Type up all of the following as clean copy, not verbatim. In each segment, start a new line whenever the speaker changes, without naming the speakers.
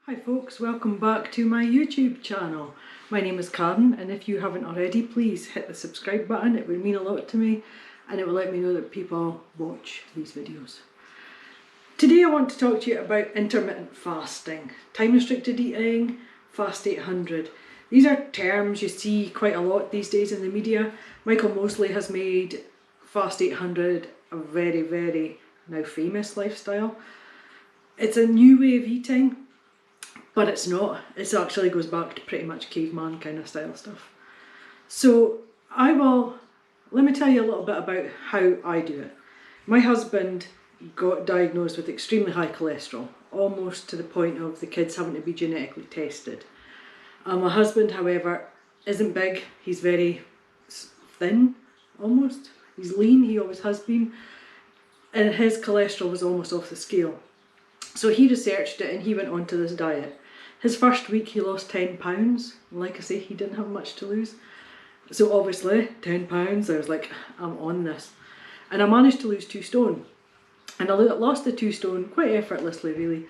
Hi folks, welcome back to my YouTube channel. My name is Karen, and if you haven't already, please hit the subscribe button. It would mean a lot to me and it will let me know that people watch these videos. Today I want to talk to you about intermittent fasting, time restricted eating, FAST800. These are terms you see quite a lot these days in the media. Michael Mosley has made FAST800 a very now famous lifestyle. It's a new way of eating. But it's not. It actually goes back to pretty much caveman kind of style stuff. So let me tell you a little bit about how I do it. My husband got diagnosed with extremely high cholesterol, almost to the point of the kids having to be genetically tested. My husband, however, isn't big. He's very thin, almost. He's lean, he always has been. And his cholesterol was almost off the scale. So he researched it and he went on to this diet. His first week he lost 10 pounds. Like I say, he didn't have much to lose. So obviously, 10 pounds, I was like, I'm on this. And I managed to lose 2 stone. And I lost the 2 stone quite effortlessly, really.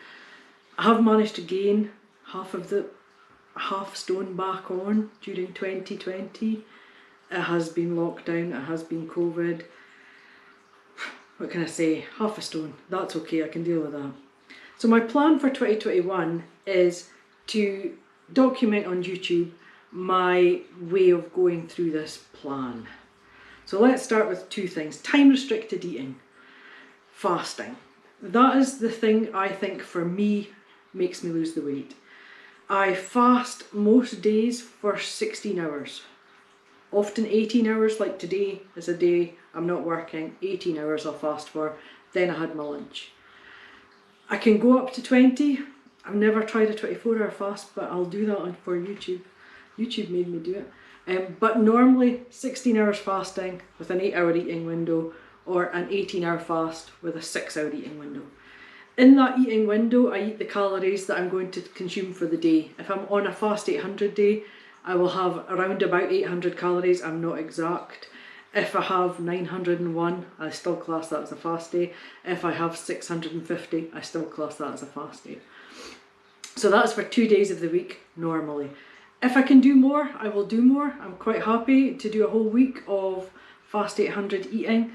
I have managed to gain half stone back on during 2020. It has been lockdown, it has been COVID. What can I say? Half a stone. That's okay, I can deal with that. So my plan for 2021 is to document on YouTube my way of going through this plan. So let's start with 2 things. Time restricted eating, fasting. That is the thing I think for me makes me lose the weight. I fast most days for 16 hours. Often 18 hours, like today is a day I'm not working, 18 hours I'll fast for, then I had my lunch. I can go up to 20. I've never tried a 24-hour fast, but I'll do that for YouTube. YouTube made me do it. But normally 16 hours fasting with an 8-hour eating window, or an 18-hour fast with a 6-hour eating window. In that eating window, I eat the calories that I'm going to consume for the day. If I'm on a FAST800 day, I will have around about 800 calories. I'm not exact. If I have 901, I still class that as a fast day. If I have 650, I still class that as a fast day. So that's for 2 days of the week normally. If I can do more, I will do more. I'm quite happy to do a whole week of FAST800 eating.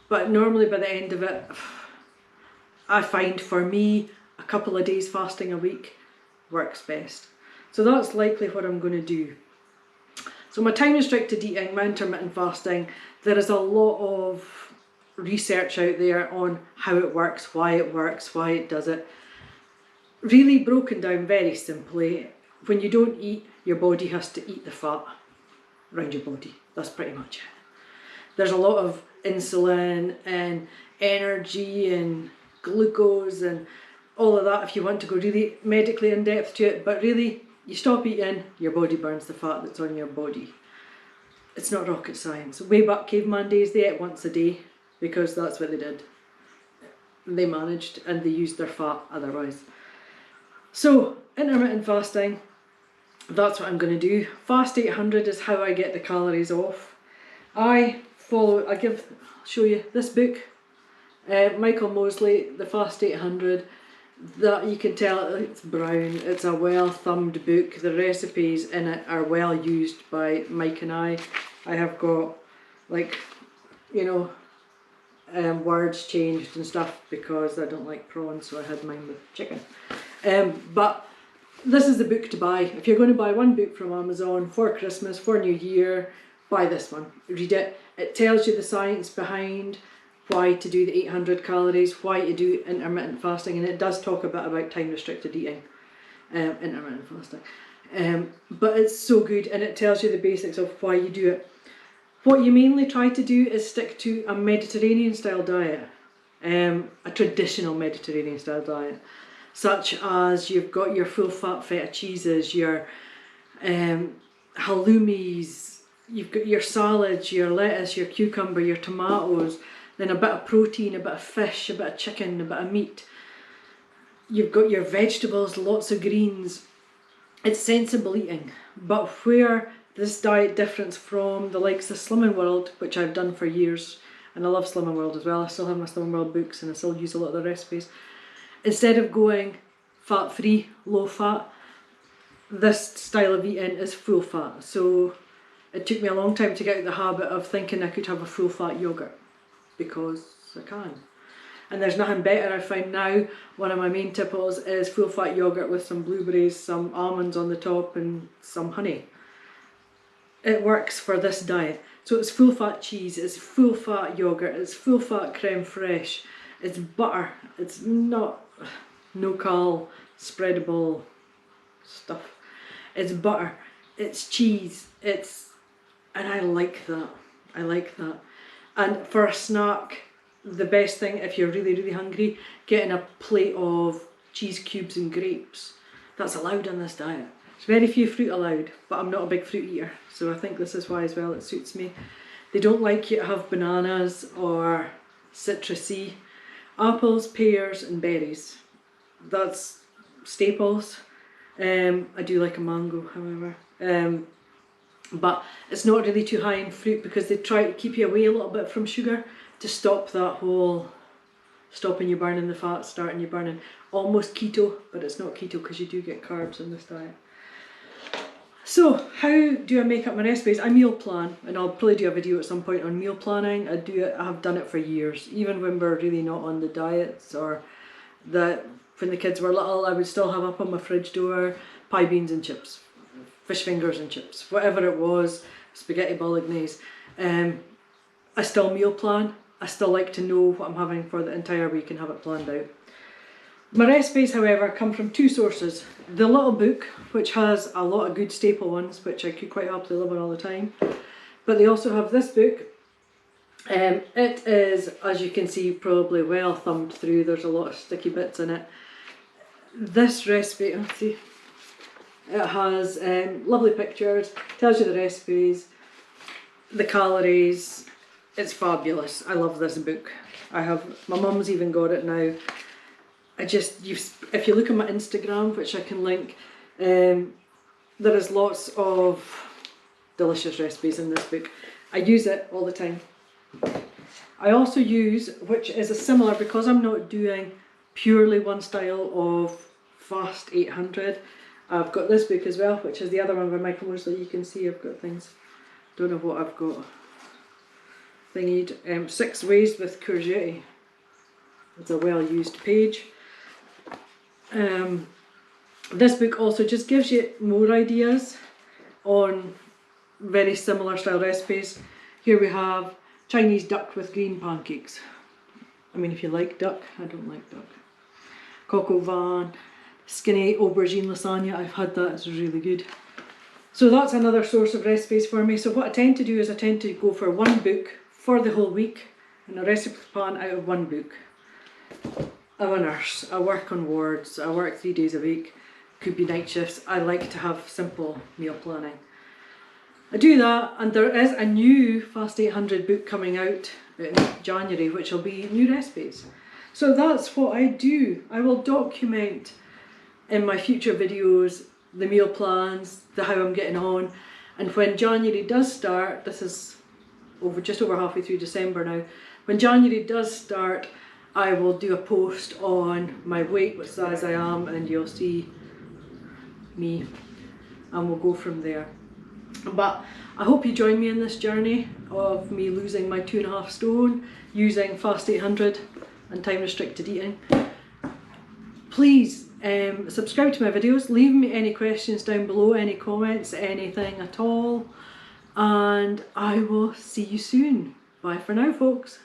But normally by the end of it, I find for me, a couple of days fasting a week works best. So that's likely what I'm going to do. So my time restricted eating, my intermittent fasting, there is a lot of research out there on how it works, why it does it. Really broken down very simply, when you don't eat, your body has to eat the fat around your body. That's pretty much it. There's a lot of insulin and energy and glucose and all of that if you want to go really medically in depth to it, but really, you stop eating, your body burns the fat that's on your body. It's not rocket science. Way back caveman days, they ate once a day because that's what they did. They managed and they used their fat otherwise. So, intermittent fasting, that's what I'm going to do. FAST800 is how I get the calories off. I'll show you this book, Michael Mosley, the FAST800. That you can tell it's brown. It's a well thumbed book. The recipes in it are well used by Mike and I. I have got words changed and stuff because I don't like prawns, so I had mine with chicken. But this is the book to buy. If you're going to buy one book from Amazon for Christmas, for New Year, buy this one. Read it. It tells you the science behind why to do the 800 calories, why to do intermittent fasting, and it does talk a bit about time restricted eating, intermittent fasting. But it's so good and it tells you the basics of why you do it. What you mainly try to do is stick to a Mediterranean style diet, a traditional Mediterranean style diet, such as you've got your full fat feta cheeses, your halloumis, you've got your salads, your lettuce, your cucumber, your tomatoes, then a bit of protein, a bit of fish, a bit of chicken, a bit of meat. You've got your vegetables, lots of greens. It's sensible eating. But where this diet differs from the likes of Slimming World, which I've done for years, and I love Slimming World as well. I still have my Slimming World books and I still use a lot of the recipes. Instead of going fat-free, low-fat. This style of eating is full-fat, so it took me a long time to get out of the habit of thinking I could have a full-fat yoghurt, because I can. And there's nothing better I find now. One of my main tipples is full-fat yoghurt with some blueberries, some almonds on the top and some honey. It works for this diet. So it's full-fat cheese, it's full-fat yoghurt, it's full-fat creme fraiche, it's butter, it's not no-cal, spreadable stuff. It's butter, it's cheese, and I like that. I like that. And for a snack, the best thing if you're really, really hungry, getting a plate of cheese cubes and grapes. That's allowed in this diet. There's very few fruit allowed, but I'm not a big fruit eater, so I think this is why as well it suits me. They don't like you to have bananas or citrusy. Apples, pears and berries. That's staples. I do like a mango, however. But it's not really too high in fruit because they try to keep you away a little bit from sugar to stop that whole stopping you burning the fat, starting you burning. Almost keto, but it's not keto because you do get carbs in this diet. So how do I make up my recipes? I meal plan, and I'll probably do a video at some point on meal planning. I have done it for years, even when we're really not on the diets, or when the kids were little, I would still have up on my fridge door pie, beans and chips, fish fingers and chips, whatever it was, spaghetti bolognese. I still meal plan. I still like to know what I'm having for the entire week and have it planned out. My recipes, however, come from two sources. The little book, which has a lot of good staple ones, which I could quite happily live on all the time. But they also have this book. It is, as you can see, probably well thumbed through. There's a lot of sticky bits in it. This recipe, let's see, it has lovely pictures, tells you the recipes, the calories. It's fabulous. I love this book. My mum's even got it now. If you look at my Instagram, which I can link, there is lots of delicious recipes in this book. I use it all the time. I also use, which is a similar, because I'm not doing purely one style of FAST800, I've got this book as well, which is the other one by Michael Mosley. You can see I've got things, don't know what I've got. Thingied, 6 ways with courgette. It's a well used page. This book also just gives you more ideas on very similar style recipes. Here we have Chinese duck with green pancakes. I mean, if you like duck, I don't like duck. Coq au vin, skinny aubergine lasagna, I've had that, it's really good. So that's another source of recipes for me. So what I tend to do is I tend to go for one book for the whole week, and a recipe plan out of one book. I'm a nurse, I work on wards, I work 3 days a week, could be night shifts. I like to have simple meal planning. I do that, and there is a new FAST800 book coming out in January, which will be new recipes. So that's what I do. I will document in my future videos the meal plans, how I'm getting on, and when January does start, this is just over halfway through December now, when January does start, I will do a post on my weight, what size I am, and you'll see me, and we'll go from there. But I hope you join me in this journey of me losing my 2.5 stone using FAST800 and time restricted eating. Please subscribe to my videos, leave me any questions down below, any comments, anything at all, and I will see you soon. Bye for now, folks.